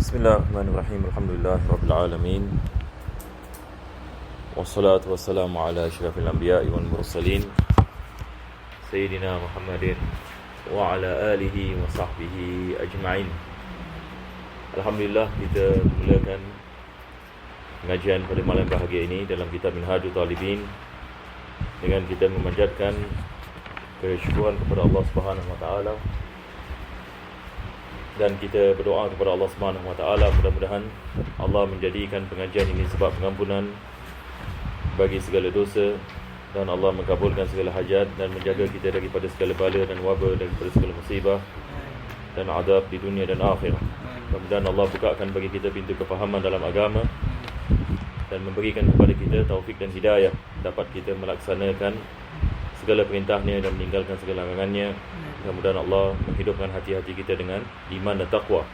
Bismillahirrahmanirrahim. Alhamdulillahirrabbilalamin. Wassalatu wassalamu ala asyrafil anbiya'i wal mursalin Sayyidina Muhammadin wa ala alihi wa sahbihi ajma'in. Alhamdulillah, kita mulakan pengajian pada malam bahagia ini dalam kitab Minhajul Talibin dengan kita memanjatkan kesyukuran kepada Allah Subhanahu wa taala, dan kita berdoa kepada Allah Subhanahu wa taala mudah-mudahan Allah menjadikan pengajian ini sebab pengampunan bagi segala dosa, dan Allah mengabulkan segala hajat dan menjaga kita daripada segala bala dan wabak, daripada segala musibah dan azab di dunia dan akhirat. Mudah-mudahan Allah bukakan bagi kita pintu kefahaman dalam agama dan memberikan kepada kita taufik dan hidayah, dapat kita melaksanakan segala perintahnya dan meninggalkan segala larangannya. Mudah-mudahan Allah menghidupkan hati-hati kita dengan iman dan taqwa,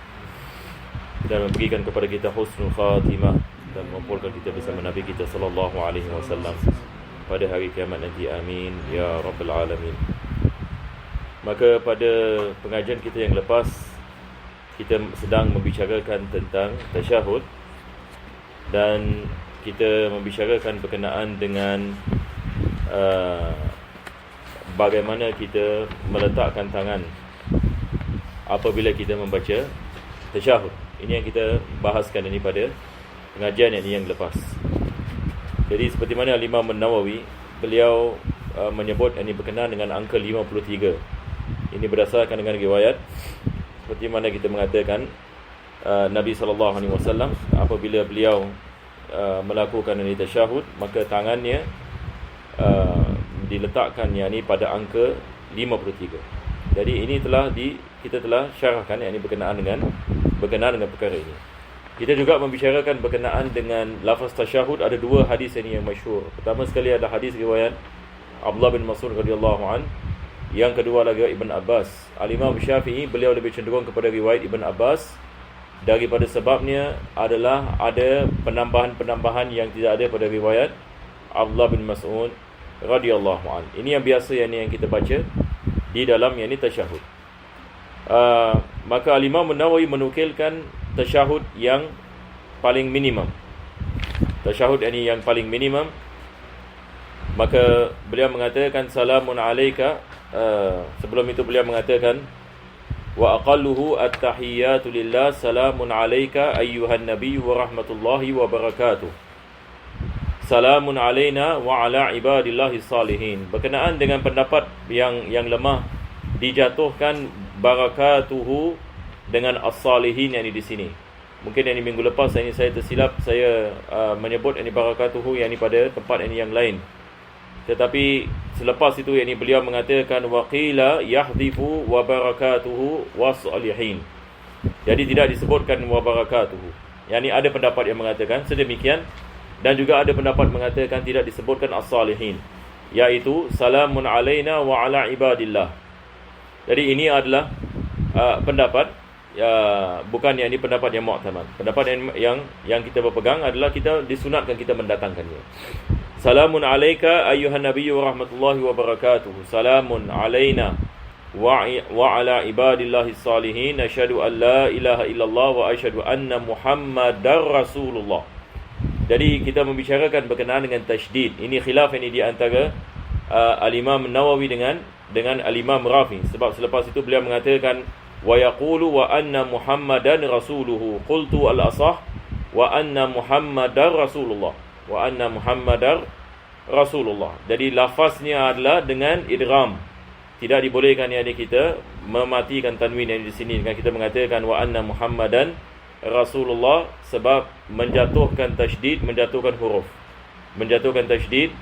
dan memberikan kepada kita husnul khatimah, dan mengumpulkan kita bersama Nabi kita sallallahu alaihi wasallam pada hari kiamat nanti. Amin ya rabbal alamin. Maka pada pengajian kita yang lepas, kita sedang membicarakan tentang tasyahud, dan kita membicarakan berkenaan dengan bagaimana kita meletakkan tangan apabila kita membaca tasyahud. Ini yang kita bahaskan ini pada pengajian yang lepas. Jadi seperti mana Al-Imam An-Nawawi, beliau menyebut ini berkenaan dengan angka 53. Ini berdasarkan dengan riwayat seperti mana kita mengatakan Nabi SAW apabila beliau melakukan ini tasyahud, maka tangannya diletakkan yakni pada angka 53. Jadi ini kita telah syarahkan yakni berkenaan dengan perkara ini. Kita juga membicarakan berkenaan dengan lafaz tasyahud. Ada dua hadis ini yang masyhur. Pertama sekali adalah hadis riwayat Abdullah bin Mas'ud radhiyallahu an. Yang kedua lagi Ibn Abbas. Al-Imam Syafi'i beliau lebih cenderung kepada riwayat Ibn Abbas, daripada sebabnya adalah ada penambahan-penambahan yang tidak ada pada riwayat Abdullah bin Mas'ud radhiyallahu an. Ini yang biasa yang kita baca di dalam yakni tasyahud. Maka Al-Imam An-Nawawi menukilkan tasyahud yang paling minimum. Tasyahud ini yang paling minimum. Maka beliau mengatakan salamun alayka. Sebelum itu beliau mengatakan wa aqalluhu at-tahiyyatu lillah salamun alayka ayyuhan nabiy wa rahmatullahi wa barakatuh. Salamun alaina wa ala ibadillahi salihin. Berkenaan dengan pendapat yang lemah, dijatuhkan barakatuhu dengan as-salihin yang di sini. Mungkin yang minggu lepas saya tersilap, saya menyebut ini barakatuhu yang pada tempat yang lain. Tetapi selepas itu beliau mengatakan waqila yahdhifu wa barakatuhu was-salihin. Jadi tidak disebutkan wa barakatuhu. Ada pendapat yang mengatakan sedemikian, dan juga ada pendapat mengatakan tidak disebutkan as-salihin, iaitu salamun alaina wa ala ibadillah. Jadi ini adalah pendapat bukan ini pendapat yang mu'tamad. Pendapat yang kita berpegang adalah kita disunatkan kita mendatangkannya. Salamun alayka ayyuhan nabiyyu wa rahmatullahi wa barakatuh. Salamun alaina wa ala ibadillahi salihin. Asyhadu an la ilaha illallah wa asyhadu anna Muhammadar Rasulullah. Jadi kita membicarakan berkenaan dengan tasydid. Ini khilaf ini di antara Al-Imam Nawawi dengan Al-Imam Rafi. Sebab selepas itu beliau mengatakan wa yaqulu wa anna Muhammadan rasuluhu. Qultu al-asah wa anna Muhammadar Rasulullah. Wa anna Muhammadar Rasulullah. Jadi lafaznya adalah dengan idgham. Tidak dibolehkan kita mematikan tanwin yang di sini dengan kita mengatakan wa anna Muhammadan Rasulullah, sebab menjatuhkan tasydid, menjatuhkan huruf. Menjatuhkan tasydid,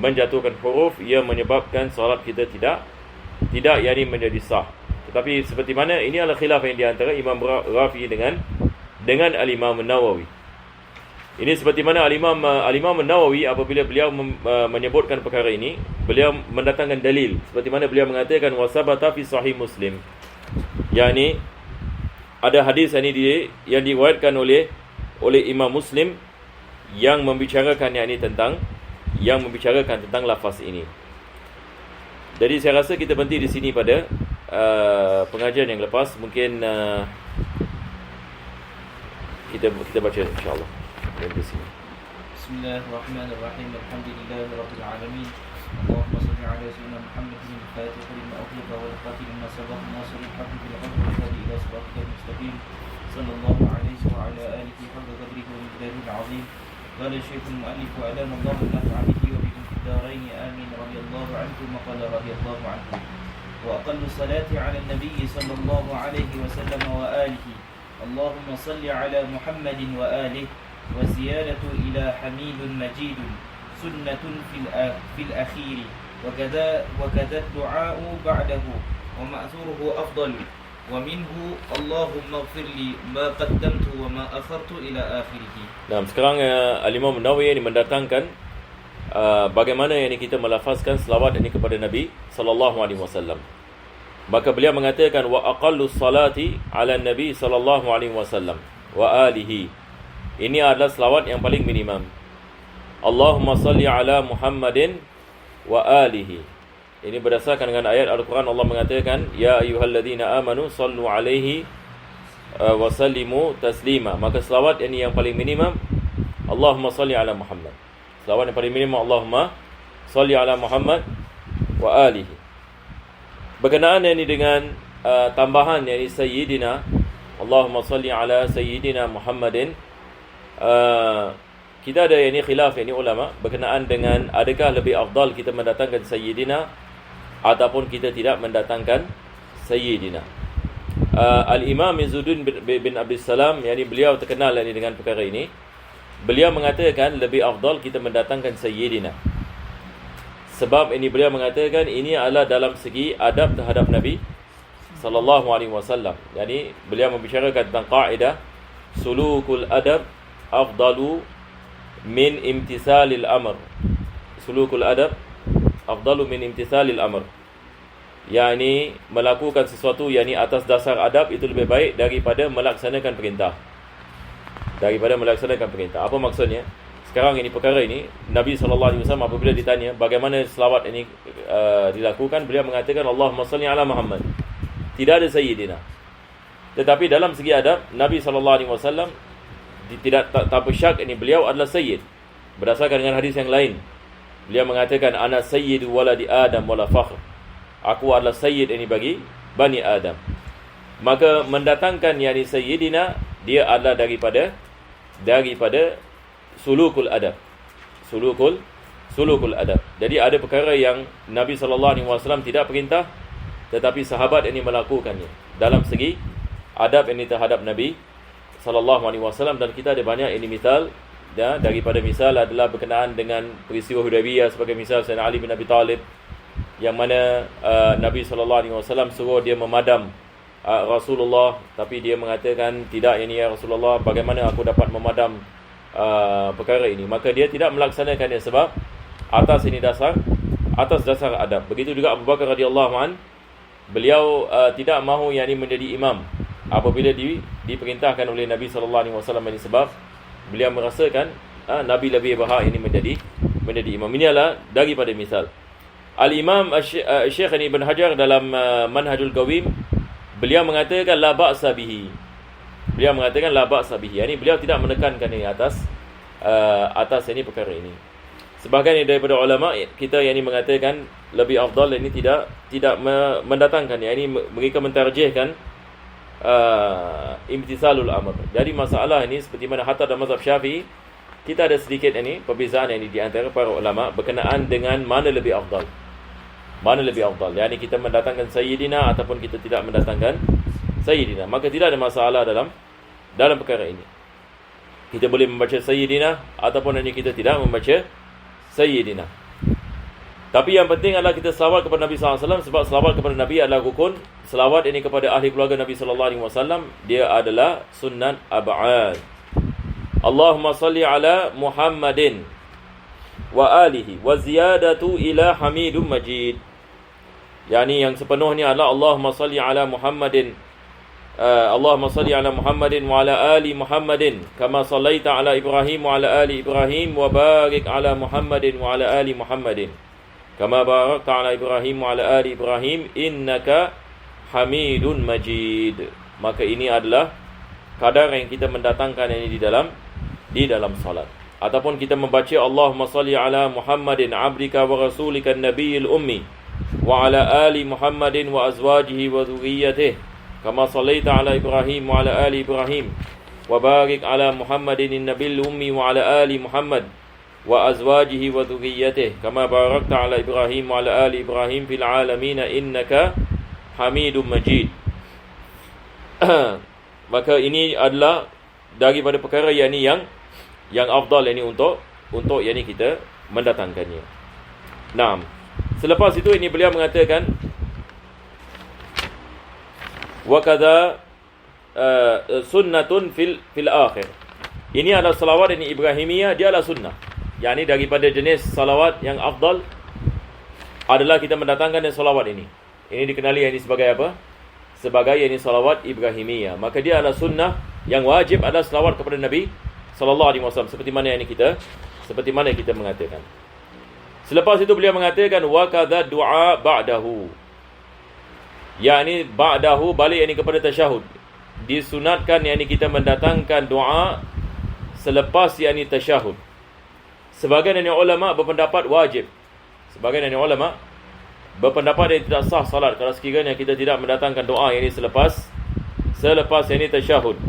menjatuhkan huruf, ia menyebabkan solat kita tidak menjadi sah. Tetapi seperti mana ini adalah khilaf yang di antara Imam Rafi dengan Al-Imam Nawawi. Ini seperti mana Al-Imam Nawawi apabila beliau menyebutkan perkara ini, beliau mendatangkan dalil. Seperti mana beliau mengatakan wasabata fi sahih Muslim. Ada hadis ini yang diriwayatkan oleh Imam Muslim yang membicarakan tentang lafaz ini. Jadi saya rasa kita berhenti di sini pada pengajian yang lepas. Mungkin kita baca insya-Allah dari sini. Bismillahirrahmanirrahim. Alhamdulillahirabbil alamin. Allahumma shalli ala sayyidina Muhammadin al-fatih lima ughliqa wal khatim lima sabaq nasiril haqqi bil haqqi wal hadi ila siratal mustaqim. Sallallahu alaihi wa ala alihi haqqa qadrihi wa miqdarihi al-azim. Qala syaikhul muallif wa alama Allahu naf'anihi wa bikum fid darain amin. Radiyallahu anhu wa qala radiyallahu anhu. Wa aqallu salati ala an-nabiy sallallahu alaihi wasallam wa alihi. Allahumma salli ala Muhammadin wa alihi. وزيادة إلى حميد مجيد سنة في الأخير وكذا الدعاء بعده ومأثوره أفضل ومنه اللهم اغفر لي ما قدمت وما أخرت إلى آخره. Nah, sekarang Al-Imam Nawawi ini mendatangkan bagaimana yang kita melafazkan selawat ini kepada Nabi sallallahu alaihi wasallam. Maka beliau mengatakan wa aqallu salati ala Nabi sallallahu alaihi wasallam wa alihi. Ini adalah selawat yang paling minimum. Allahumma salli ala Muhammadin wa alihi. Ini berdasarkan dengan ayat Al-Quran. Allah mengatakan ya ayyuhalladzina amanu sallu alaihi wa sallimu taslima. Maka selawat ini yang paling minimum Allahumma salli ala Muhammad. Selawat yang paling minimum Allahumma salli ala Muhammad wa alihi. Berkenaan ini dengan tambahan yakni sayyidina Allahumma salli ala sayyidina Muhammadin. Kita ada ini khilaf ini ulama berkenaan dengan adakah lebih afdal kita mendatangkan sayyidina ataupun kita tidak mendatangkan sayyidina. Al-Imam Izzuddin bin Abdus Salam, yakni beliau terkenal ini dengan perkara ini. Beliau mengatakan lebih afdal kita mendatangkan sayyidina. Sebab ini beliau mengatakan ini adalah dalam segi adab terhadap Nabi sallallahu alaihi wasallam. Yani beliau membicarakan tentang kaedah sulukul adab afdalu min imtisalil amr. Sulukul adab afdalu min imtisalil amr. Yani melakukan sesuatu yakni atas dasar adab itu lebih baik daripada melaksanakan perintah. Apa maksudnya? Sekarang ini perkara ini Nabi sallallahu alaihi wasallam apabila ditanya bagaimana selawat ini dilakukan, beliau mengatakan Allahumma salli ala Muhammad. Tidak ada sayyidina. Tetapi dalam segi adab Nabi sallallahu alaihi wasallam tidak tanpa syak ini beliau adalah sayyid. Berdasarkan dengan hadis yang lain, beliau mengatakan ana sayyidu waladi Adam wala fakhr. Aku adalah sayyid ini bagi Bani Adam. Maka mendatangkan yakni sayyidina dia adalah daripada sulukul adab. Sulukul adab. Jadi ada perkara yang Nabi sallallahu alaihi wasallam tidak perintah tetapi sahabat ini melakukannya dalam segi adab ini terhadap Nabi sallallahu alaihi wasallam. Dan kita ada banyak ini misal, ya, daripada misal adalah berkenaan dengan peristiwa Hudaybiyah sebagai misal Sayyidina Ali bin Abi Talib yang mana Nabi sallallahu alaihi wasallam suruh dia memadam Rasulullah, tapi dia mengatakan tidak ini ya Rasulullah, bagaimana aku dapat memadam perkara ini. Maka dia tidak melaksanakannya sebab atas dasar adab. Begitu juga Abu Bakar radhiyallahu an, beliau tidak mahu yakni menjadi imam apabila diperintahkan oleh Nabi sallallahu alaihi wasallam ini sebab beliau merasakan Nabi lebih berhak ini menjadi imam. Ini adalah daripada misal. Al-Imam Syekh Ibn Hajar dalam Manhajul Qawim beliau mengatakan la ba'sa bihi. Yani beliau tidak menekankan ini atas ini perkara ini. Sebahagian daripada ulama kita yang ini mengatakan lebih afdal ini tidak mendatangkan, yakni mereka mentarjihkan imtisalul amr. Jadi masalah ini seperti mana hatta dalam mazhab Syafi'i kita ada sedikit ini perbezaan ini di antara para ulama berkenaan dengan mana lebih afdal. Yani kita mendatangkan sayyidina ataupun kita tidak mendatangkan sayyidina. Maka tidak ada masalah dalam perkara ini. Kita boleh membaca sayyidina ataupun ini kita tidak membaca sayyidina. Tapi yang penting adalah kita selawat kepada Nabi sallallahu alaihi wasallam, sebab selawat kepada Nabi adalah rukun. Selawat ini kepada ahli keluarga Nabi sallallahu alaihi wasallam dia adalah sunnat ab'ad. Allahumma salli ala Muhammadin wa alihi wa ziyadatu ila Hamidum Majid. Yani yang sepenuhnya adalah Allahumma salli ala Muhammadin Allahumma salli ala Muhammadin wa ala ali Muhammadin kama sallaita ala Ibrahim wa ala ali Ibrahim wa barik ala Muhammadin wa ala ali Muhammadin kama barakta ala Ibrahim wa ala ali Ibrahim innaka Hamidun Majid. Maka ini adalah kadar yang kita mendatangkan ini di dalam salat. Ataupun kita membaca Allahumma salli ala Muhammadin abdika wa rasulika nabiyil ummi wa ala ali Muhammadin wa azwajihi wa dhurriyyatihi kama sallaita ala Ibrahim wa ala ali Ibrahim wa barik ala Muhammadin nabiyil ummi wa ala ali Muhammad wa azwajihi wa dhurriyyatihi kama barakta ala Ibrahim wa ala ali Ibrahim fil alamin innaka Hamidum Majid. Maka ini adalah daripada perkara yang afdal untuk kita mendatangkannya. Naam. Selepas itu ini beliau mengatakan wa kadza sunnatun fil akhir. Ini adalah salawat ini Ibrahimiyah, dia adalah sunnah. Yakni daripada jenis salawat yang afdal adalah kita mendatangkan salawat ini. Ini dikenali ini sebagai apa? Sebagai ini salawat Ibrahimiyah. Maka dia adalah sunnah yang wajib adalah salawat kepada Nabi sallallahu alaihi wasallam seperti mana kita mengatakan. Selepas itu beliau mengatakan wa kadza du'a ba'dahu. Yakni ba'dahu balik ini kepada tasyahud. Disunatkan yakni kita mendatangkan doa selepas yakni tasyahud. Sebagian dari ulama berpendapat wajib. Sebagian dari ulama berpendapat yang tidak sah salat kalau sekiranya kita tidak mendatangkan doa yakni selepas yakni tasyahud.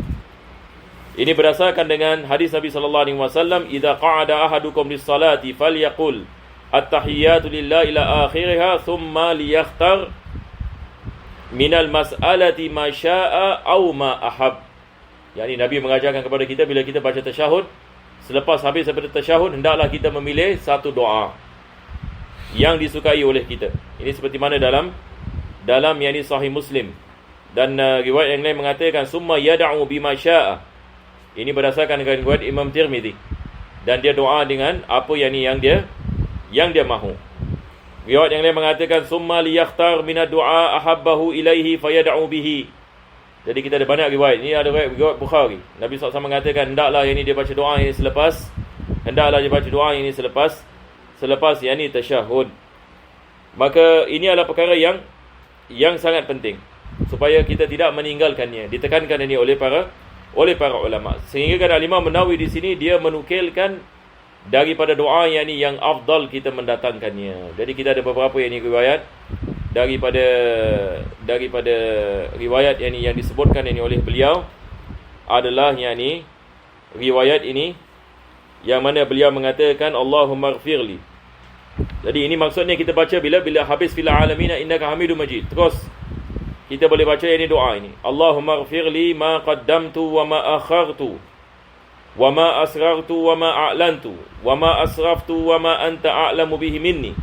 Ini berdasarkan dengan hadis Nabi sallallahu alaihi wasallam, "Idza qa'ada ahadukum lis-salati falyaqul at-tahiyyatu lillahi ila akhiriha thumma liyakhtar minal mas'alati ma syaa aw ma ahab." Yani Nabi mengajarkan kepada kita bila kita baca tasyahud, selepas habis daripada tasyahud hendaklah kita memilih satu doa yang disukai oleh kita. Ini seperti mana dalam yakni Sahih Muslim. Dan riwayat yang lain mengatakan summa yad'u bima syaa. Ini berdasarkan dengan riwayat Imam Tirmizi. Dan dia doa dengan apa yang dia mahu. Riwayat yang lain mengatakan summa liyakhtar min ad-du'a ahabbahu ilaihi fayad'u bihi. Jadi kita ada banyak riwayat. Ini ada riwayat Bukhari. Nabi SAW mengatakan hendaklah yang ini dia baca doa ini selepas yang ini tasyahud. Maka ini adalah perkara yang sangat penting supaya kita tidak meninggalkannya. Ditekankan ini oleh para ulama. Sehingga kan Al-Imam Nawawi di sini dia menukilkan daripada doa yang afdal kita mendatangkannya. Jadi kita ada beberapa riwayat daripada riwayat yang disebutkan oleh beliau adalah riwayat ini yang mana beliau mengatakan Allahumma ighfirli. Jadi ini maksudnya kita baca bila habis fil alamin innaka Hamidum Majid. Terus kita boleh baca doa ini. Allahumma ighfirli ma qaddamtu wa ma akhartu wa ma asrartu wa ma a'lantu wa ma asraftu wa ma anta a'lamu bihi minni.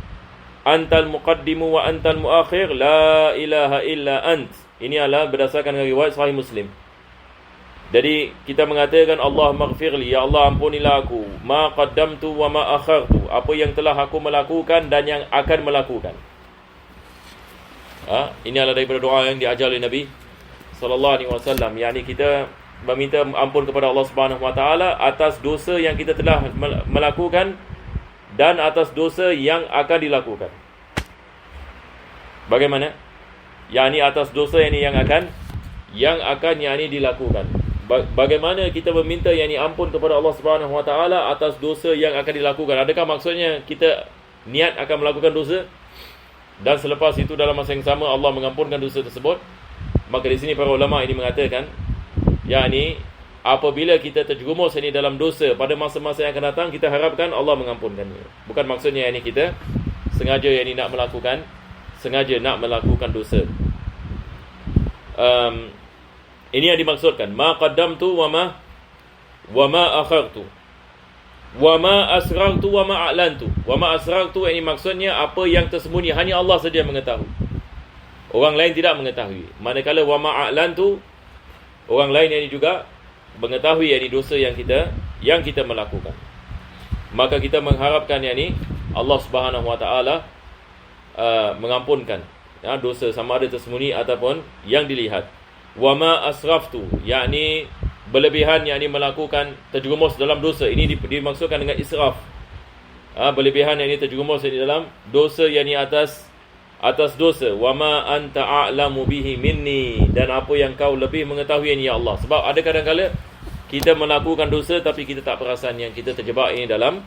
Antal muqaddimu wa antal muakhir la ilaha illa ant. Ini adalah berdasarkan riwayat Sahih Muslim. Jadi kita mengatakan Allahumma ighfirli, ya Allah ampunilah aku, ma qaddamtu wa ma akhartu, apa yang telah aku melakukan dan yang akan melakukan. Ini adalah daripada doa yang diajar oleh Nabi sallallahu alaihi wasallam. Yani kita meminta ampun kepada Allah Subhanahu wa taala atas dosa yang kita telah melakukan dan atas dosa yang akan dilakukan. Bagaimana? Yani atas dosa yang akan dilakukan. Bagaimana kita meminta ampun kepada Allah Subhanahu wa taala atas dosa yang akan dilakukan? Adakah maksudnya kita niat akan melakukan dosa dan selepas itu dalam masa yang sama Allah mengampunkan dosa tersebut? Maka di sini para ulama ini mengatakan apabila kita terjerumus dalam dosa pada masa-masa yang akan datang, kita harapkan Allah mengampunkannya. Bukan maksudnya kita sengaja nak melakukan dosa. Ini yang dimaksudkan ma qaddamtu wa ma akhartu wa ma asrartu wa ma a'lantu. Wa ma asrartu ini maksudnya apa yang tersembunyi hanya Allah saja yang mengetahui. Orang lain tidak mengetahui. Manakala wa ma a'lantu, orang lain yang juga mengetahui dosa yang kita melakukan. Maka kita mengharapkan Allah Subhanahu wa taala mengampunkan dosa sama ada tersembunyi ataupun yang dilihat. Wa ma asraftu, yakni berlebihan melakukan terjerumus dalam dosa. Ini dimaksudkan dengan israf. Berlebihan terjerumus dalam dosa atas atas dosa. Wa ma anta a'lamu bihi minni, dan apa yang kau lebih mengetahui ini ya Allah. Sebab ada kadang-kala kita melakukan dosa tapi kita tak perasan yang kita terjebak ini dalam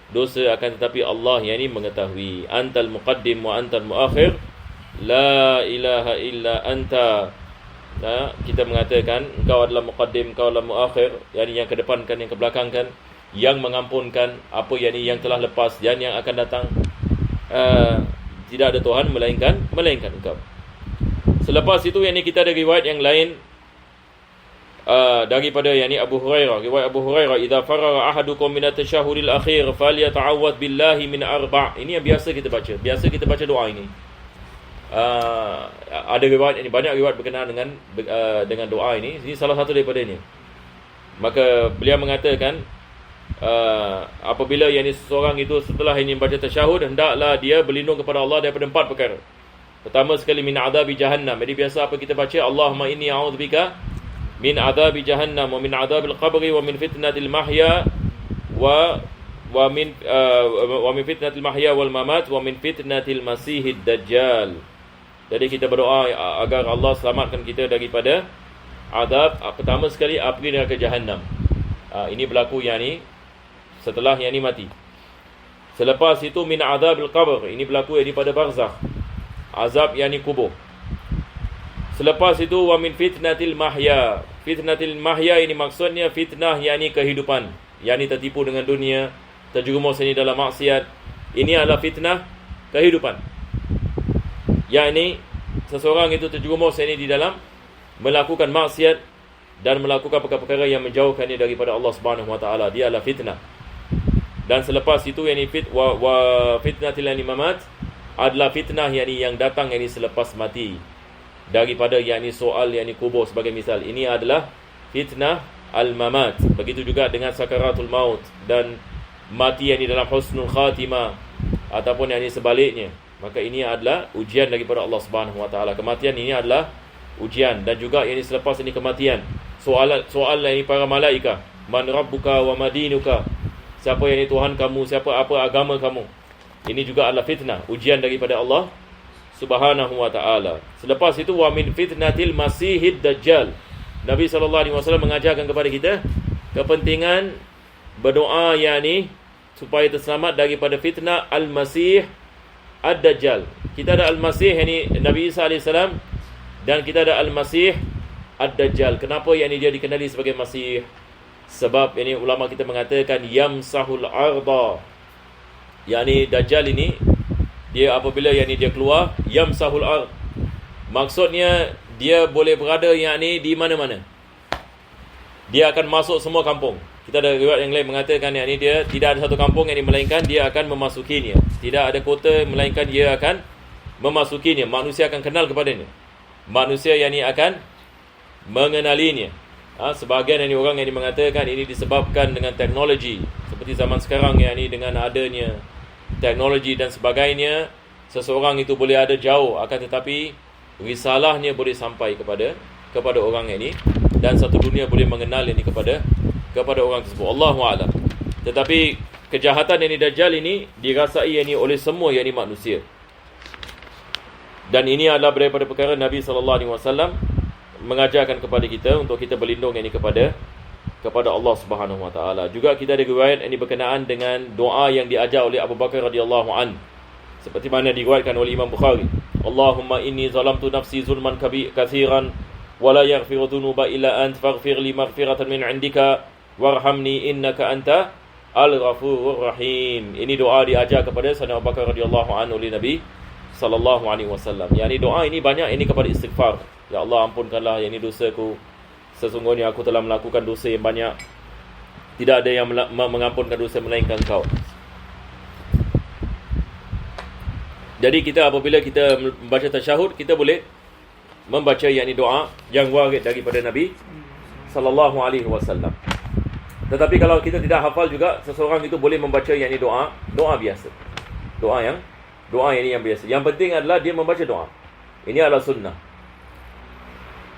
dosa, akan tetapi Allah yang ini mengetahui. Antal muqaddim wa antal muakhir, la ilaha illa anta. Nah, kita mengatakan engkau adalah muqaddim, engkau adalah muakhir, yang kedepankan, yang kebelakangkan, yang mengampunkan apa yang telah lepas dan yang akan datang. Tidak ada Tuhan melainkan engkau. Selepas itu kita ada riwayat yang lain daripada Abu Hurairah. Riwayat Abu Hurairah, idza faragha ahadukum min at-tashahhudil akhir falyata'awwadh billahi min arba'. Ini yang biasa kita baca. Biasa kita baca doa ini. Ada riwayat ini, banyak riwayat berkenaan dengan doa ini. Ini salah satu daripadanya. Maka beliau mengatakan apabila seseorang itu setelah ini membaca tasyahud, hendaklah dia berlindung kepada Allah daripada 4 perkara. Pertama sekali, min adzabi jahannam. Jadi biasa apa kita baca, Allahumma inni a'udzubika min adzabi jahannam wa min adzabil qabri wa min fitnatil mahya wa min fitnatil mahya wal mamat wa min fitnatil masihid dajjal. Jadi kita berdoa agar Allah selamatkan kita daripada azab, pertama sekali api neraka jahannam. Ini berlaku setelah mati. Selepas itu min adzabil qabr, ini berlaku pada barzakh, azab kubur. Selepas itu wa min fitnatil mahya. Fitnatil mahya ini maksudnya fitnah kehidupan, tertipu dengan dunia, terjerumus dalam maksiat. Ini adalah fitnah kehidupan. Seseorang itu terjerumus di dalam melakukan maksiat dan melakukan perkara-perkara yang menjauhkannya daripada Allah Subhanahu wa taala. Dia adalah fitnah. Dan selepas itu fitnatil mamat adalah fitnah yang datang selepas mati. Daripada soal kubur sebagai misal. Ini adalah fitnah al-mamat. Begitu juga dengan sakaratul maut dan mati dalam husnul khatimah ataupun sebaliknya. Maka ini adalah ujian daripada Allah Subhanahu wa taala. Kematian ini adalah ujian, dan juga selepas kematian, soal para malaikat, man rabbuka wa madinuka, siapa Tuhan kamu, apa agama kamu. Ini juga adalah fitnah, ujian daripada Allah Subhanahu wa taala. Selepas itu wa min fitnatil masihid dajjal. Nabi SAW mengajarkan kepada kita kepentingan berdoa supaya terselamat daripada fitnah al-masih ad-dajjal. Kita ada al-masih Nabi Isa AS, dan kita ada al-masih ad-dajjal. Kenapa dia dikenali sebagai masih? Sebab ulama kita mengatakan yamsahul arda. Dajjal ini dia apabila dia keluar, yamsahul ard, maksudnya dia boleh berada di mana-mana. Dia akan masuk semua kampung. Kita ada riwayat yang lain mengatakan dia tidak ada satu kampung melainkan dia akan memasukinya. Tidak ada kota melainkan dia akan memasukinya. Manusia akan kenal kepadanya. Manusia akan mengenalinya. Sebahagian orang mengatakan ini disebabkan dengan teknologi. Seperti zaman sekarang dengan adanya teknologi dan sebagainya, seseorang itu boleh ada jauh, akan tetapi risalahnya boleh sampai kepada orang dan satu dunia boleh mengenal kepada orang tersebut. Allahu a'lam. Tetapi kejahatan Dajjal ini dirasai oleh semua manusia. Dan ini adalah daripada perkara Nabi SAW mengajarkan kepada kita untuk kita berlindung kepada Allah Subhanahu wa taala. Juga kita ada riwayat berkenaan dengan doa yang diajar oleh Abu Bakar radhiyallahu an. Seperti mana diriwayatkan oleh Imam Bukhari. Allahumma inni zalamtu nafsi zulman katsiran wa la yaghfiru dhunuba illa ant faghfir li maghfiratan min 'indika warhamni innaka anta al-ghafurur rahim. Ini doa diajar kepada Sayyidina Abu Bakar radhiyallahu anhu oleh Nabi sallallahu alaihi wasallam. Doa ini banyak kepada istighfar. Ya Allah, ampunkanlah dosaku. Sesungguhnya aku telah melakukan dosa yang banyak. Tidak ada yang mengampunkan dosa melainkan Engkau. Jadi kita apabila kita membaca tasyahud, kita boleh membaca doa yang warid daripada Nabi sallallahu alaihi wasallam. Tetapi kalau kita tidak hafal juga, seseorang itu boleh membaca doa biasa. Doa yang biasa. Yang penting adalah dia membaca doa. Ini adalah sunnah.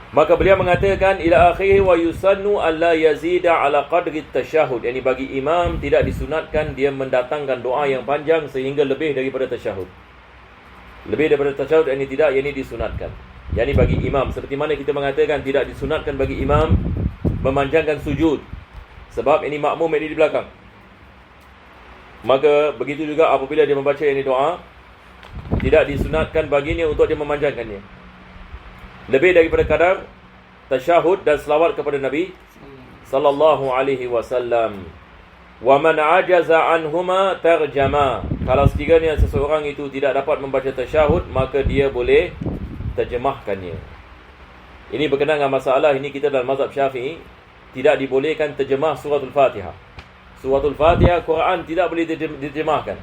Maka beliau mengatakan ila akhirih wa yusannu alla yazida ala qadri tasyahud. Bagi imam tidak disunatkan dia mendatangkan doa yang panjang sehingga lebih daripada tasyahud. Lebih daripada tasyahud yang ini tidak, yang ini disunatkan. Yang ini bagi imam. Seperti mana kita mengatakan tidak disunatkan bagi imam memanjangkan sujud, sebab ini makmum yang di belakang. Maka begitu juga apabila dia membaca yang ini doa, tidak disunatkan baginya untuk dia memanjangkannya lebih daripada kadar tasyahud dan selawat kepada Nabi sallallahu alaihi wasallam. Wa man ajaza anhuma tarjama. Kalau sekiranya seseorang itu tidak dapat membaca tasyahud, maka dia boleh terjemahkannya. Ini berkenaan dengan masalah ini, kita dalam mazhab Syafi'i tidak dibolehkan terjemah suratul Fatihah. Suratul Fatihah Quran tidak boleh diterjemahkan.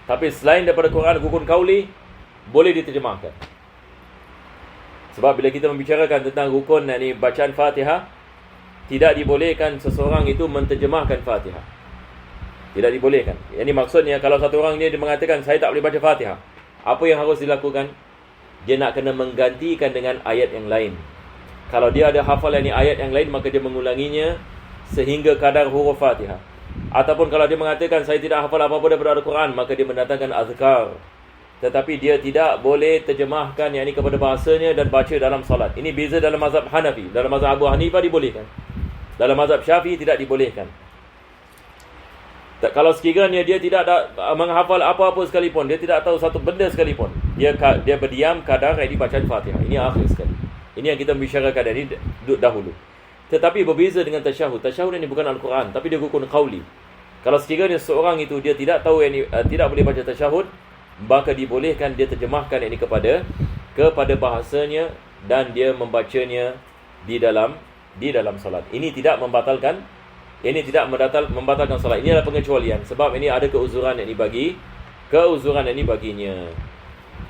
Tapi selain daripada Quran rukun qauli boleh diterjemahkan. Sebab bila kita membicarakan tentang rukun yakni bacaan Fatihah, tidak dibolehkan seseorang itu menterjemahkan Fatihah. Tidak dibolehkan. Ini maksudnya kalau satu orang dia mengatakan saya tak boleh baca Fatihah, apa yang harus dilakukan? Dia nak kena menggantikan dengan ayat yang lain. Kalau dia ada hafalan ayat yang lain, maka dia mengulanginya sehingga kadar huruf Fatihah. Ataupun kalau dia mengatakan saya tidak hafal apa-apa daripada Al-Quran, maka dia mendatangkan azkar. Tetapi dia tidak boleh terjemahkan yang ini kepada bahasanya dan baca dalam salat. Ini beza dalam mazhab Hanafi. Dalam mazhab Abu Hanifah dibolehkan. Dalam mazhab Syafi'i tidak dibolehkan. Kalau sekiranya dia tidak menghafal apa-apa sekalipun, dia tidak tahu satu benda sekalipun, dia berdiam kadar yang dibacaan Fatihah. Ini akhir sekali. Ini yang kita membicarakan ini dahulu. Tetapi berbeza dengan tasyahud. Tasyahud ini bukan Al-Quran, tapi dia rukun qauli. Kalau sekiranya seorang itu dia tidak tahu yang ini, tidak boleh baca tasyahud, maka dibolehkan dia terjemahkan ini kepada bahasanya dan dia membacanya di dalam solat. Ini tidak membatalkan solat. Ini adalah pengecualian sebab ini ada keuzuran yang baginya.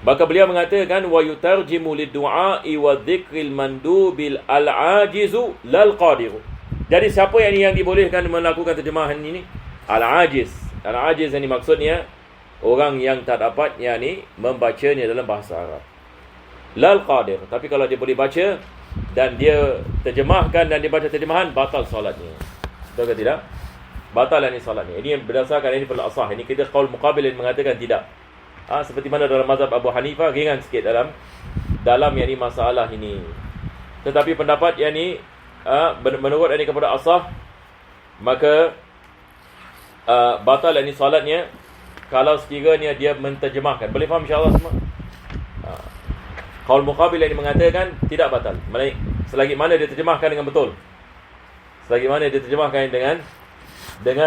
Maka beliau mengatakan wa yutarjimu lid-du'a'i wa dzikril mandubil al-ajizu lal qadir. Jadi siapa yang dibolehkan melakukan terjemahan ini? Al-ajiz. Al-ajiz ini maksudnya orang yang tak dapat membacanya dalam bahasa Arab. Lal qadir. Tapi kalau dia boleh baca dan dia terjemahkan dan dia baca terjemahan, batal solatnya. Betul ke tidak? Batal solatnya. Ini yang berdasarkan ini pada asah. Ini kita qaul muqabil yang mengatakan tidak. Seperti mana dalam mazhab Abu Hanifah ringan sikit dalam yang ini masalah ini. Tetapi pendapat yang ini menurut ini kepada asah, maka batal yang ini solatnya kalau sekiranya dia menterjemahkan. Boleh faham insya-Allah semua? Qaul muqabil yang mengatakan tidak batal. Selagi mana dia terjemahkan dengan betul. Selagi mana dia terjemahkan dengan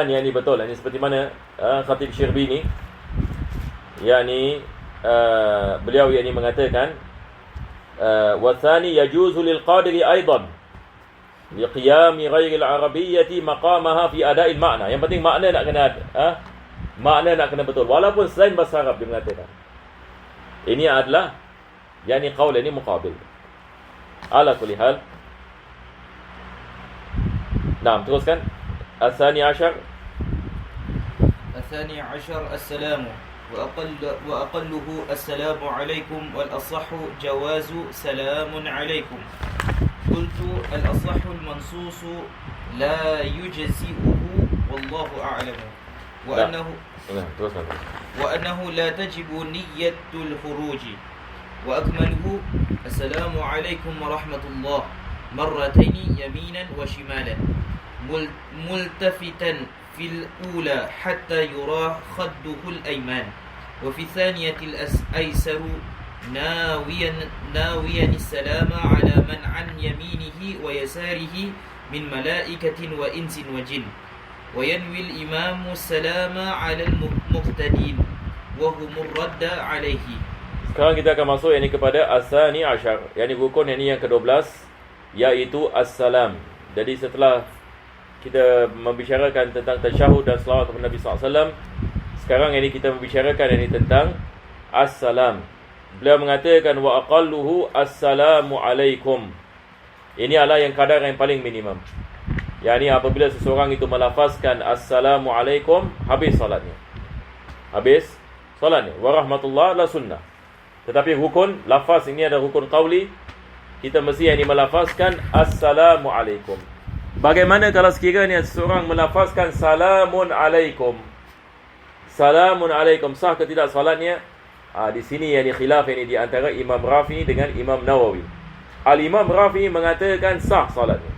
yang ini betul. Ini seperti mana Khatib Syirbini beliau yang ini mengatakan wa thani yajuzu lil qadiri aidan li qiyami ghairi al arabiyyati maqamaha fi ada'il ma'na. Yang penting makna nak kena makna nak kena betul walaupun selain bahasa Arab, dia mengatakan. Ini adalah yani qaul ini muqabil. Ala kulli hal. Naam, teruskan. Al-thani ashar السلام وأقله السلام عليكم والأصح جواز سلام عليكم. قلت الأصح المنصوص لا يجزئه والله أعلم وأنه لا تجب نية الخروج. وأكمله السلام عليكم ورحمة الله مرتين يمينا وشمالا ملتفتا في الأولى حتى يرى خده الأيمان وفي الثانية الأيسر ناويا السلام على من عن يمينه ويساره من ملائكة وإنس وجن وينوي الإمام السلام على المقتدين وهم الرد عليه. Sekarang kita akan masuk yang ini kepada as-sani ashar, yakni rukun yang ke-12, iaitu as-salam. Jadi setelah kita membicarakan tentang tasyahud dan selawat kepada Nabi SAW, sekarang ini kita membicarakan ini tentang as-salam. Beliau mengatakan wa aqalluhu assalamu alaikum. Ini adalah yang kadar yang paling minimum. Yani apabila seseorang itu melafazkan assalamu alaikum, habis salatnya. Habis salatnya. Wa rahmatullah la sunnah. Tetapi rukun lafaz ini ada rukun qauli. Kita mesti yang melafazkan assalamu alaikum. Bagaimana kalau sekiranya seseorang melafazkan salamun alaikum? Salamun alaikum, sah ke tidak salatnya? Di sini yang khilaf ini di antara Imam Rafi'i dengan Imam Nawawi. Al-Imam Rafi'i mengatakan sah salatnya.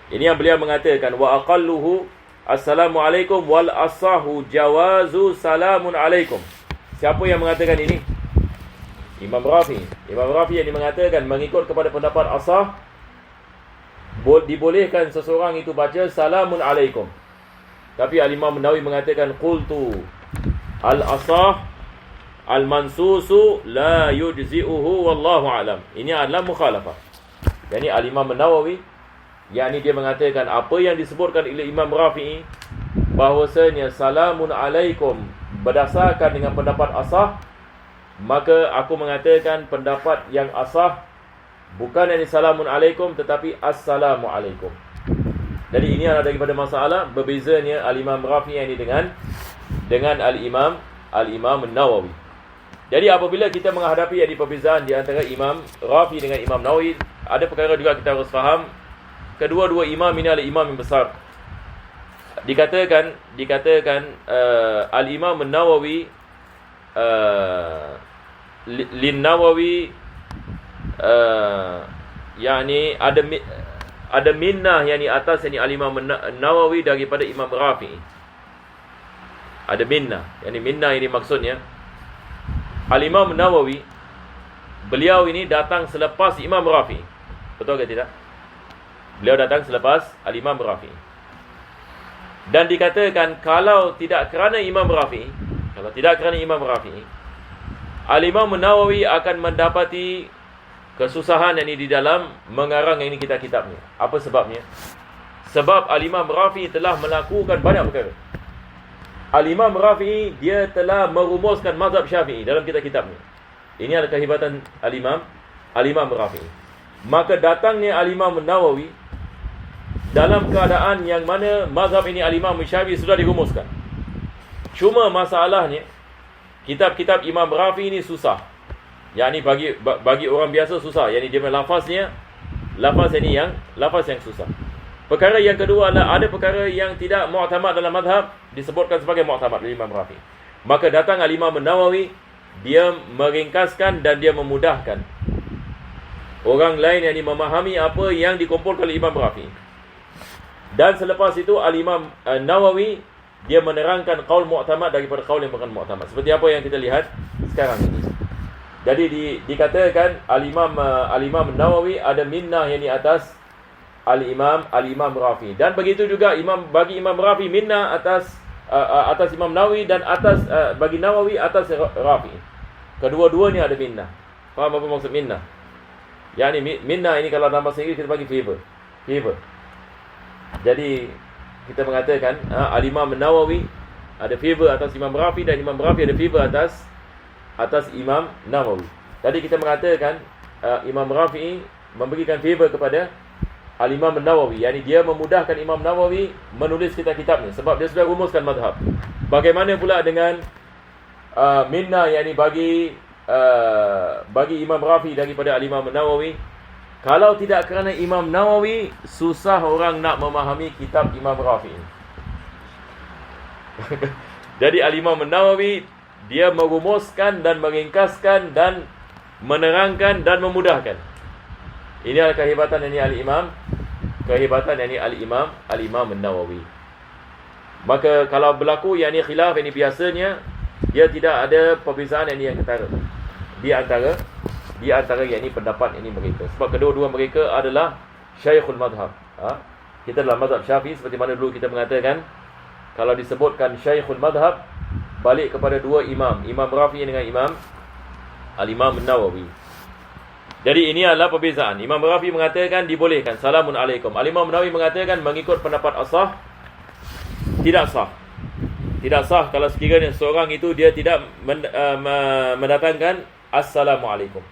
Ini yang beliau mengatakan wa aqalluhu assalamualaikum wal asahu jawazu salamun alaikum. Siapa yang mengatakan ini? Imam Rafi'i. Imam Rafi'i yang mengatakan mengikut kepada pendapat asah dibolehkan seseorang itu baca salamun alaikum. Tapi Al-Imam Nawawi mengatakan qultu al-asah al-mansusu la yujzi'uhu wallahu alam. Ini adalah mukhalafah. Yani Al-Imam Nawawi, yakni dia mengatakan apa yang disebutkan oleh Imam Rafi'i bahwasanya salamun alaikum berdasarkan dengan pendapat asah, maka aku mengatakan pendapat yang asah bukan yang salamun alaikum tetapi assalamu alaikum. Jadi ini adalah daripada masalah berbezanya Al-Imam Rafi'i ini dengan Al-Imam Nawawi. Jadi apabila kita menghadapi ada perbezaan di antara Imam Rafi'i dengan Imam Nawawi, ada perkara juga kita harus faham. Kedua-dua imam ini adalah imam yang besar. Dikatakan Al-Imam Nawawi lin Nawawi yakni ada minnah yang di atas yang Al-Imam Nawawi daripada Imam Rafi'i. Ada minnah. Yani minnah ini maksudnya Al-Imam Nawawi, beliau ini datang selepas Imam Rafi'i. Betul ke tidak? Beliau datang selepas Al-Imam Rafi'i. Dan dikatakan kalau tidak kerana Imam Rafi'i, Al-Imam Nawawi akan mendapati kesusahan yang ini di dalam mengarang ini kitabnya. Apa sebabnya? Sebab Al-Imam Rafi'i telah melakukan banyak perkara. Al-Imam Rafi'i dia telah merumuskan mazhab Syafi'i dalam kitabnya. Ini adalah kehebatan Al-Imam Rafi'i. Maka datangnya Al-Imam Nawawi dalam keadaan yang mana mazhab ini Al-Imam Syafi'i sudah dirumuskan. Cuma masalahnya kitab-kitab Imam Rafi'i ini susah. Yakni bagi orang biasa susah. Yakni dia lafaz yang susah. Perkara yang kedua adalah ada perkara yang tidak mu'tamad dalam mazhab disebutkan sebagai mu'tamad oleh Imam Rafi'i. Maka datang Al-Imam Nawawi, dia meringkaskan dan dia memudahkan orang lain yang memahami apa yang dikumpulkan oleh Imam Rafi'i. Dan selepas itu Al-Imam Nawawi dia menerangkan qaul mu'tamad daripada qaul yang bukan mu'tamad. Seperti apa yang kita lihat sekarang ini. Jadi dikatakan Al-Imam Nawawi ada minnah yang di atas Al-Imam Rafi'i. Dan begitu juga bagi Imam Rafi'i minnah atas Imam Nawawi dan bagi Nawawi atas Rafi'i. Kedua-duanya ada minnah. Faham apa maksud minnah? Yani minnah ini kalau dalam bahasa Inggeris kita bagi favor. Jadi kita mengatakan Al-Imam Nawawi ada favor atas Imam Rafi'i dan Imam Rafi'i ada favor atas Imam Nawawi. Tadi kita mengatakan Imam Rafi'i memberikan favor kepada Al-Imam Nawawi, yakni dia memudahkan Imam Nawawi menulis kitabnya sebab dia sudah rumuskan mazhab. Bagaimana pula dengan minnah yakni bagi Imam Rafi'i daripada Al-Imam Nawawi? Kalau tidak kerana Imam Nawawi, susah orang nak memahami kitab Imam Rafi'i. Jadi Al-Imam Nawawi dia merumuskan dan meringkaskan dan menerangkan dan memudahkan. Ini adalah kehebatan ini Al-Imam Nawawi. Maka kalau berlaku yang ini khilaf ini biasanya dia tidak ada perbezaan yang ketara di antara yang ini pendapat ini mereka. Sebab kedua-dua mereka adalah Syekhul Madhab. Kita dalam mazhab Syafi'i seperti mana dulu kita mengatakan kalau disebutkan Syekhul Madhab balik kepada dua imam, Imam Rafi'i dengan Al-Imam Nawawi. Jadi ini adalah perbezaan. Imam Rafi'i mengatakan dibolehkan salamun alaikum. Al-Imam Nawawi mengatakan mengikut pendapat asah tidak sah. Tidak sah kalau sekiranya seorang itu dia tidak mendatangkan assalamualaikum.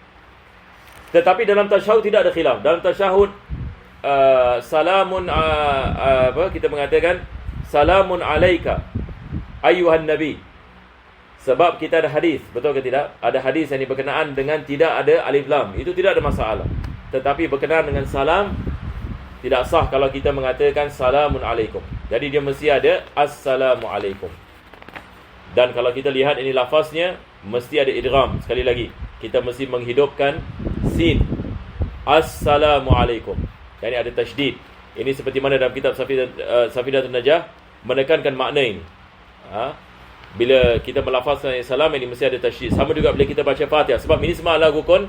Tetapi dalam tasyahud tidak ada khilaf. Dalam tasyahud kita mengatakan salamun alaika ayyuhan nabi. Sebab kita ada hadis, betul ke tidak? Ada hadis yang berkenaan dengan tidak ada alif lam. Itu tidak ada masalah. Tetapi berkenaan dengan salam tidak sah kalau kita mengatakan salamun alaikum. Jadi dia mesti ada assalamu alaikum. Dan kalau kita lihat ini lafaznya mesti ada idgham. Sekali lagi, kita mesti menghidupkan sin. Assalamualaikum. Yang ini ada tasydid. Ini seperti mana dalam kitab Safidatul Najah menekankan makna ini. Bila kita melafazkan salam, ini mesti ada tasydid. Sama juga bila kita baca Fatihah, sebab ini semua adalah rukun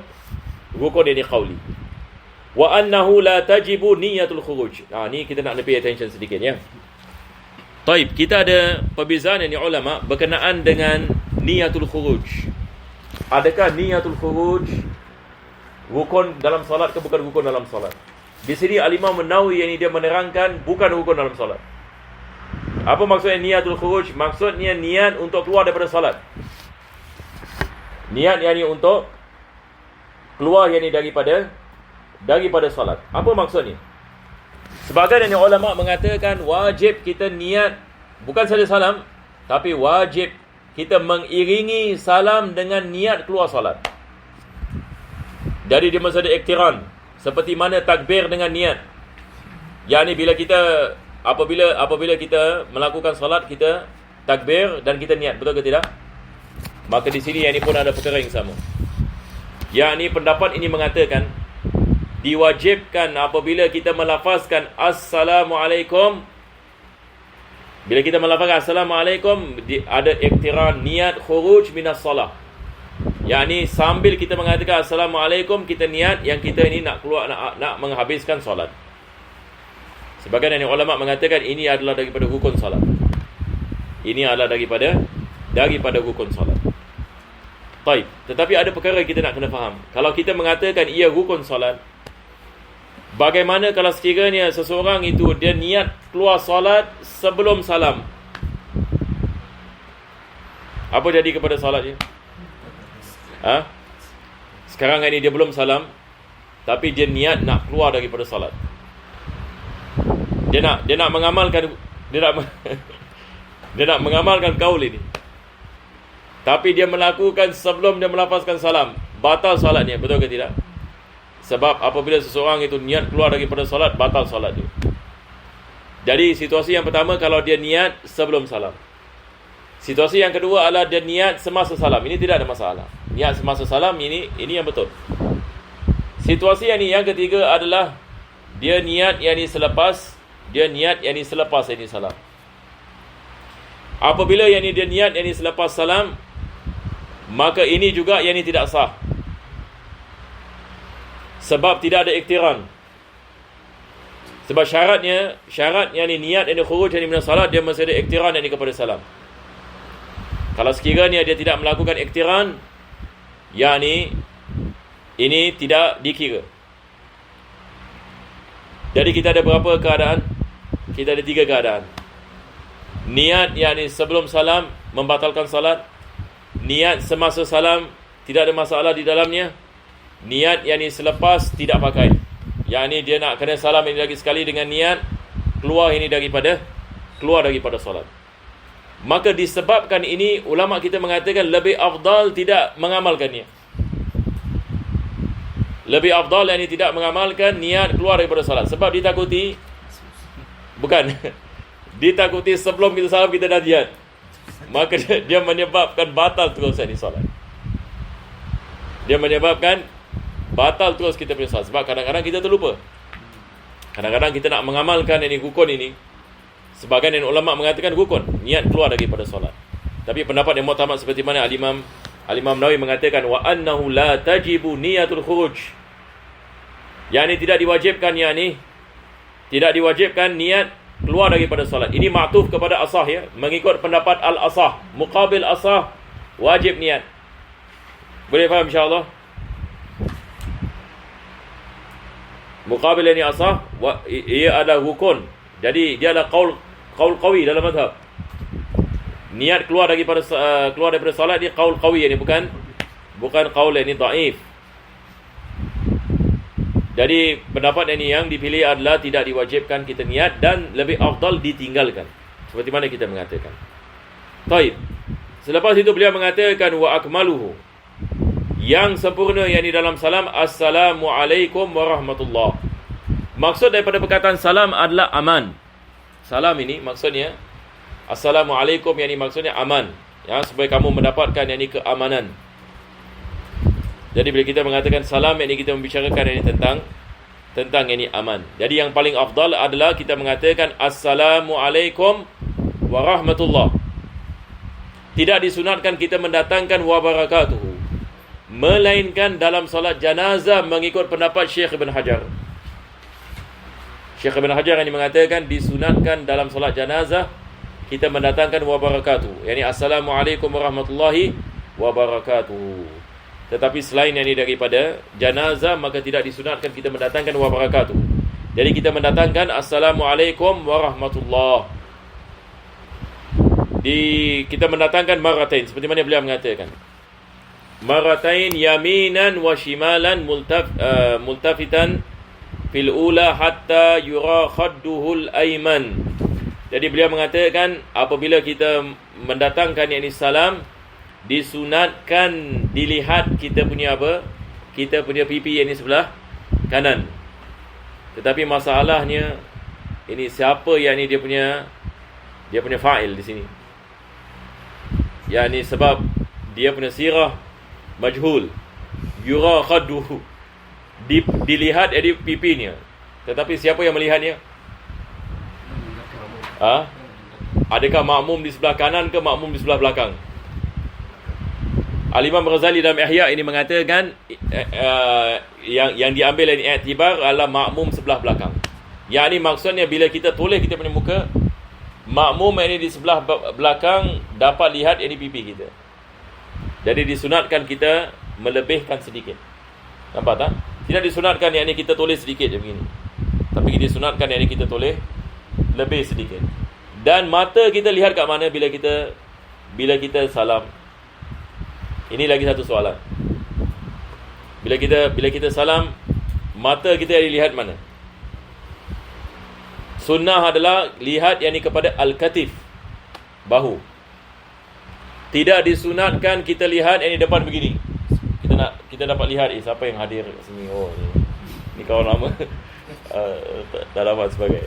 ini qauli. Wa annahu la tajibu niyatul khuruj. Ni kita nak pay attention sedikit ya. Taib, kita ada perbezaan yang ulama berkenaan dengan niyatul khuruj. Adakah niyatul khuruj rukun dalam solat ke bukan rukun dalam solat? Di sini Al-Imam An-Nawawi yang dia menerangkan bukan rukun dalam solat. Apa maksudnya niyatul khuruj? Maksudnya niat untuk keluar daripada solat. Niat yang untuk keluar yang daripada solat. Apa maksudnya? Sebagian yang ulama mengatakan wajib kita niat bukan saja salam, tapi wajib kita mengiringi salam dengan niat keluar solat. Jadi dia mesti ada iktiran, seperti mana takbir dengan niat. Yakni apabila kita melakukan solat, kita takbir dan kita niat, betul ke tidak? Maka di sini yang ini pun ada perkara yang sama. Yakni pendapat ini mengatakan diwajibkan apabila kita melafazkan Assalamualaikum. Bila kita melafazkan Assalamualaikum, ada iktiran niat khuruj minas salah. Yakni sambil kita mengatakan Assalamualaikum, kita niat yang kita ini nak keluar, nak menghabiskan solat. Sebagian dari ulama mengatakan ini adalah daripada rukun solat. Ini adalah daripada rukun solat. Baik, tetapi ada perkara kita nak kena faham. Kalau kita mengatakan ia rukun solat, bagaimana kalau sekiranya seseorang itu dia niat keluar solat sebelum salam? Apa jadi kepada solatnya? Sekarang ini dia belum salam, tapi dia niat nak keluar daripada solat. Dia nak mengamalkan dia nak mengamalkan kaul ini. Tapi dia melakukan sebelum dia melafazkan salam, batal solatnya, betul ke tidak? Sebab apabila seseorang itu niat keluar daripada solat, batal solat dia. Jadi situasi yang pertama, kalau dia niat sebelum salam. Situasi yang kedua adalah dia niat semasa salam. Ini tidak ada masalah. Niat semasa salam ini yang betul. Situasi yang ketiga adalah dia niat yang selepas salam. Apabila dia niat yang selepas salam, maka ini juga yang tidak sah. Sebab tidak ada iktiran. Sebab syarat yang niat yang khuruj yang minas salat, dia mesti ada iktiran yang kepada salam. Kalau sekiranya dia tidak melakukan iktiran, yakni ini tidak dikira. Jadi kita ada berapa keadaan? Kita ada 3 keadaan. Niat yakni sebelum salam membatalkan salat. Niat semasa salam tidak ada masalah di dalamnya. Niat yakni selepas tidak pakai. Yakni dia nak kena salam ini lagi sekali dengan niat keluar daripada solat. Maka disebabkan ini, ulama kita mengatakan lebih afdal tidak mengamalkannya. Lebih afdal yakni tidak mengamalkan niat keluar daripada solat. Sebab ditakuti sebelum kita salam kita dah niat, maka dia menyebabkan batal terus di solat. Dia menyebabkan batal terus kita punya solat. Sebab kadang-kadang kita terlupa. Kadang-kadang kita nak mengamalkan rukun ini. Sebagian ulama mengatakan rukun, niat keluar daripada solat. Tapi pendapat yang muhtamad seperti mana Al-Imam Nawawi mengatakan wa annahu la tajibu niyatul khuruj. Yakni tidak diwajibkan niat keluar daripada solat. Ini ma'tuf kepada asah ya, mengikut pendapat al-asah. Muqabil asah wajib niat. Boleh faham insya-Allah? Muqabil ini asah, ia adalah rukun. Jadi dia adalah qaul qawi dalam mazhab. Niat keluar daripada solat ni qaul qawi, ini bukan qaul ini dhaif. Jadi pendapat ini yang dipilih adalah tidak diwajibkan kita niat dan lebih afdal ditinggalkan. Seperti mana kita mengatakan. Baik. Selepas itu beliau mengatakan wa akmaluhu. Yang sempurna yang di dalam salam Assalamualaikum warahmatullahi. Maksud daripada perkataan salam adalah aman. Salam ini maksudnya Assalamualaikum, yang ini maksudnya aman. ya, supaya kamu mendapatkan yang ini keamanan. Jadi bila kita mengatakan salam, yang ini kita membicarakan yang ini tentang yang ini aman. Jadi yang paling afdal adalah kita mengatakan Assalamualaikum warahmatullahi. Tidak disunatkan kita mendatangkan wabarakatuhu, melainkan dalam solat janazah mengikut pendapat Syekh Ibn Hajar. Syekh Ibn Hajar yang mengatakan disunatkan dalam solat janazah kita mendatangkan wabarakatuh, yakni Assalamualaikum warahmatullahi wabarakatuh. Tetapi selain yang ini daripada janazah, maka tidak disunatkan kita mendatangkan wabarakatuh. Jadi kita mendatangkan Assalamualaikum warahmatullahi. Kita mendatangkan maratain seperti mana beliau mengatakan. Maratain yaminan wa shimalan multafitan fil ula hatta yura khadduhul ayman. Jadi beliau mengatakan apabila kita mendatangkan yang ini salam, disunatkan dilihat kita punya apa? Kita punya pipi yang ini sebelah kanan. Tetapi masalahnya ini siapa yang ini dia punya fa'il di sini. Yani sebab dia punya sirah majhul. Yura khadduhu. Dilihat dari pipinya. Tetapi siapa yang melihatnya? Adakah makmum di sebelah kanan ke makmum di sebelah belakang? Al-Imam Ghazali dalam Ihya ini mengatakan yang diambil dari i'tibar adalah makmum sebelah belakang. Yang ini maksudnya bila kita tulis kita punya muka, makmum yang ini di sebelah belakang dapat lihat ini pipi kita. Jadi disunatkan kita melebihkan sedikit. Nampak tak? Tidak disunatkan yang ini kita tulis sedikit je begini. Tapi disunatkan yang ini kita tulis lebih sedikit. Dan mata kita lihat kat mana bila kita salam. Ini lagi satu soalan. Bila kita salam, mata kita dilihat mana? Sunnah adalah lihat yang ini kepada al-katif, bahu. Tidak disunatkan kita lihat yang ini depan begini. Kita dapat lihat siapa yang hadir kat sini. Oh, ni kawan lama. Tak dapat sebagai.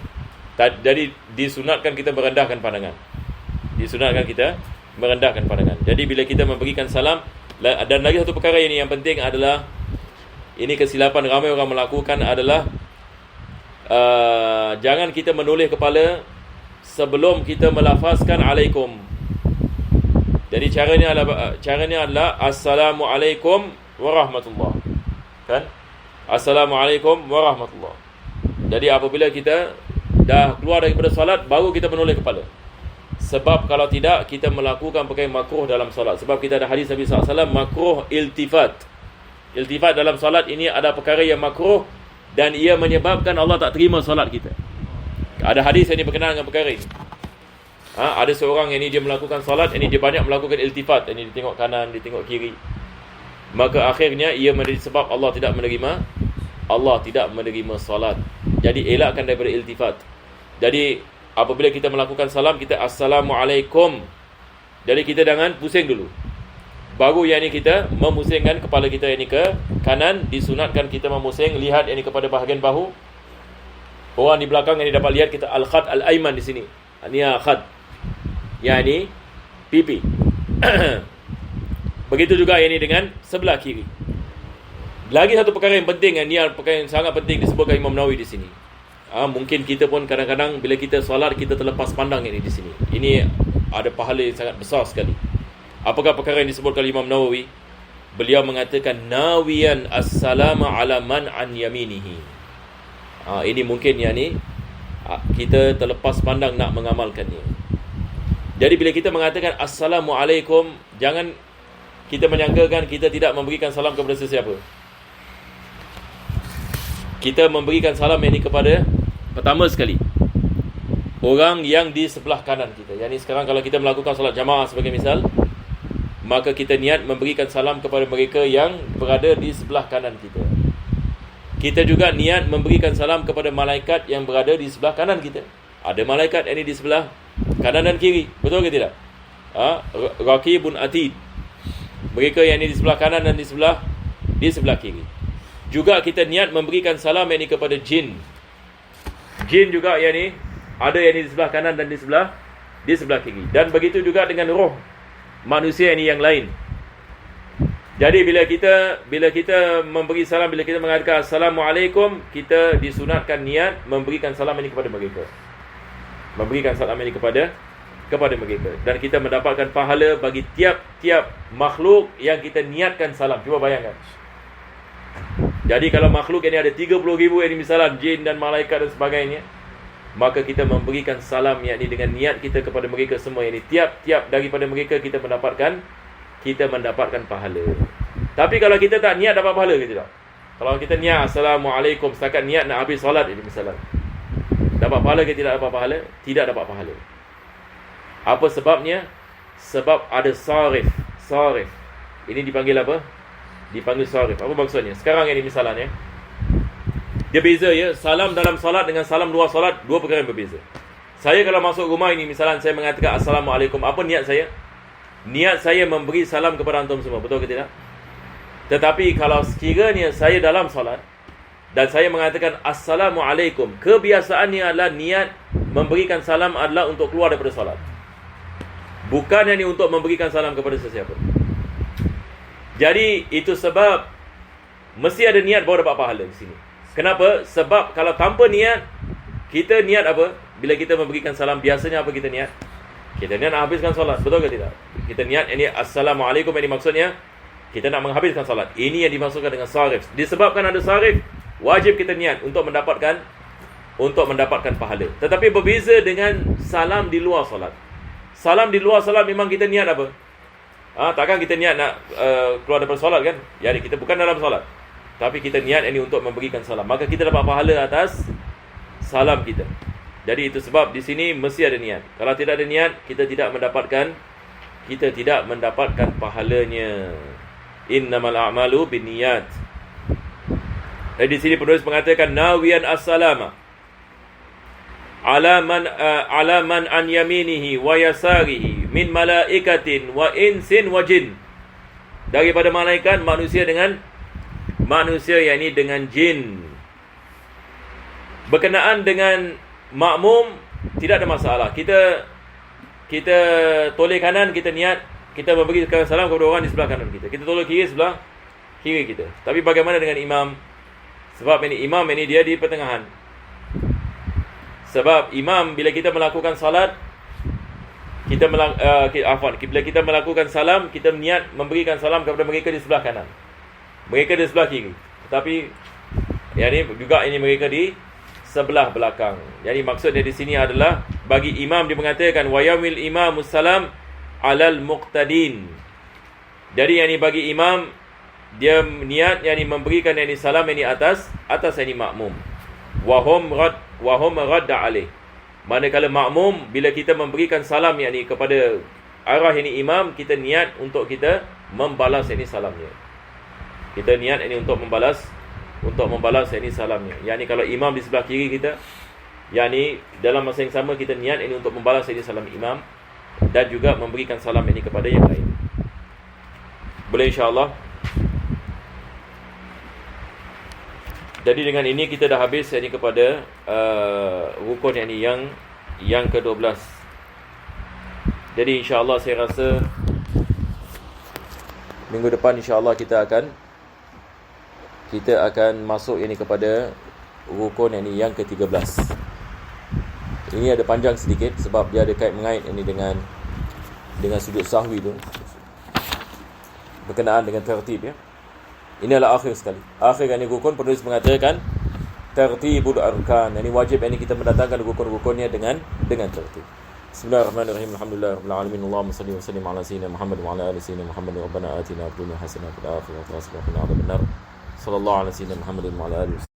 Jadi disunatkan kita merendahkan pandangan. Jadi bila kita memberikan salam, dan lagi satu perkara ini yang penting adalah, ini kesilapan ramai orang melakukan adalah jangan kita menoleh kepala sebelum kita melafazkan alaikum. Jadi caranya adalah Assalamualaikum warahmatullahi. Kan? Assalamualaikum warahmatullahi. Jadi apabila kita dah keluar daripada solat, baru kita menoleh kepala. Sebab kalau tidak, kita melakukan perkara makruh dalam solat. Sebab kita ada hadis Nabi SAW, makruh iltifat. Iltifat dalam solat ini ada perkara yang makruh, dan ia menyebabkan Allah tak terima solat kita. Ada hadis yang berkenaan dengan perkara ini. Ada seorang yang ini dia melakukan solat, ini dia banyak melakukan iltifat. Ini dia tengok kanan, dia tengok kiri. Maka akhirnya ia menjadi sebab Allah tidak menerima solat. Jadi elakkan daripada iltifat. Jadi apabila kita melakukan salam, kita Assalamualaikum. Jadi kita jangan pusing dulu. Baru yang ini kita memusingkan kepala kita ini ke kanan. Disunatkan kita memusing, lihat yang ini kepada bahagian bahu. Orang di belakang yang ini dapat lihat kita al-khad al-ayman di sini. Ini khad. Yang ini pipi. Begitu juga yang ini dengan sebelah kiri. Lagi satu perkara yang penting, ini perkara yang sangat penting disebutkan Imam Nawawi di sini. Mungkin kita pun kadang-kadang bila kita solat, kita terlepas pandang ini di sini. Ini ada pahala yang sangat besar sekali. Apakah perkara yang disebutkan Imam Nawawi? Beliau mengatakan nawiyan as-salama ala man an yaminihi. Ini mungkin yang ni kita terlepas pandang nak mengamalkannya. Jadi bila kita mengatakan Assalamualaikum, jangan kita menyangkakan kita tidak memberikan salam kepada sesiapa. Kita memberikan salam ini kepada, pertama sekali, orang yang di sebelah kanan kita. Yang ni sekarang kalau kita melakukan salat jamaah sebagai misal, maka kita niat memberikan salam kepada mereka yang berada di sebelah kanan kita. Kita juga niat memberikan salam kepada malaikat yang berada di sebelah kanan kita. Ada malaikat yang di sebelah kanan dan kiri. Betul ke tidak? Raqibun atid. Mereka yang di sebelah kanan dan di sebelah kiri. Juga kita niat memberikan salam yang kepada jin. Jin juga yang ni ada yang di sebelah kanan dan di sebelah kiri. Dan begitu juga dengan roh. manusia ini yang lain. Jadi bila kita memberi salam, bila kita mengatakan Assalamualaikum, kita disunatkan niat memberikan salam ini kepada mereka. Memberikan salam ini kepada mereka. Dan kita mendapatkan pahala bagi tiap-tiap makhluk yang kita niatkan salam. Cuba bayangkan. Jadi kalau makhluk ini ada 30,000 yang misalnya jin dan malaikat dan sebagainya, maka kita memberikan salam yakni dengan niat kita kepada mereka semua. Ini tiap-tiap daripada mereka kita mendapatkan pahala. Tapi kalau kita tak niat dapat pahala ke tidak? Kalau kita niat Assalamualaikum, setakat niat nak habis solat ini misalnya, dapat pahala ke tidak dapat pahala? Tidak dapat pahala. Apa sebabnya? Sebab ada sarif. Ini dipanggil apa? Dipanggil sarif. Apa maksudnya? Sekarang ini misalnya, dia beza ya, salam dalam solat dengan salam luar solat, dua perkara yang berbeza. Saya kalau masuk rumah ini misalnya saya mengatakan Assalamualaikum, apa niat saya? Niat saya memberi salam kepada antum semua, betul ke tidak? Tetapi kalau sekiranya saya dalam solat dan saya mengatakan Assalamualaikum, kebiasaannya adalah niat memberikan salam adalah untuk keluar daripada solat, bukan yang untuk memberikan salam kepada sesiapa. Jadi itu sebab mesti ada niat baru dapat pahala di sini. Kenapa? Sebab kalau tanpa niat, kita niat apa? Bila kita memberikan salam, biasanya apa kita niat? Kita niat nak habiskan solat, betul ke tidak? Kita niat ini Assalamualaikum, ini maksudnya kita nak menghabiskan solat. Ini yang dimaksudkan dengan sarif. Disebabkan ada sarif, wajib kita niat untuk mendapatkan pahala. Tetapi berbeza dengan salam di luar solat. Salam di luar solat memang kita niat apa? Takkan kita niat nak keluar daripada solat kan? Jadi kita bukan dalam solat, tapi kita niat ini untuk memberikan salam. Maka kita dapat pahala atas salam kita. Jadi itu sebab di sini mesti ada niat. Kalau tidak ada niat, kita tidak mendapatkan pahalanya. Innamal a'malu binniyat. Dan di sini penulis mengatakan nawiyan as-salama ala man an yaminihi wa yasarihi min malaikatin wa insin wa jin. Daripada malaikat, manusia dengan manusia, yakni dengan jin. Berkenaan dengan makmum tidak ada masalah. Kita toleh kanan, kita niat kita memberikan salam kepada orang di sebelah kanan kita. Kita toleh kiri, sebelah kiri kita. Tapi bagaimana dengan imam? Sebab ini imam ini dia di pertengahan. Sebab imam bila kita melakukan salat, bila kita melakukan salam, kita niat memberikan salam kepada mereka di sebelah kanan, mereka di sebelah kiri. Tetapi ini mereka di sebelah belakang. Jadi maksudnya di sini adalah bagi imam dia mengatakan wa yamil imamus salam alal muqtadin. Jadi bagi imam dia niat memberikan salam atas makmum. Wa hum radda alaih. Manakala makmum bila kita memberikan salam kepada arah imam, kita niat untuk kita membalas salamnya. Kita niat untuk membalas salamnya. Kalau imam di sebelah kiri kita, dalam masa yang sama kita niat untuk membalas salam imam dan juga memberikan salam kepada yang lain. Boleh insya-Allah. Jadi dengan ini kita dah habis kepada rukun yang ke-12. Jadi insya-Allah saya rasa minggu depan insya-Allah kita akan masuk kepada rukun yang ke-13. Ini ada panjang sedikit sebab dia ada kait mengait dengan sujud sahwi tu, berkenaan dengan tertib ya. Ini adalah akhir sekali. Akhir rukun penulis mengatakan tertibul arkan. Ini wajib kita mendatangkan rukun-rukunnya dengan tertib. Bismillahirrahmanirrahim. Alhamdulillahirabbil alamin. Allahumma shalli wa sallim ala sayyidina Muhammad wa ala ali sayyidina Muhammad. Rabbana atina fid dunya hasanah wa fil akhirati hasanah wa qina adhaban nar. Sallallahu alaihi wasallam Muhammadin wa ala alihi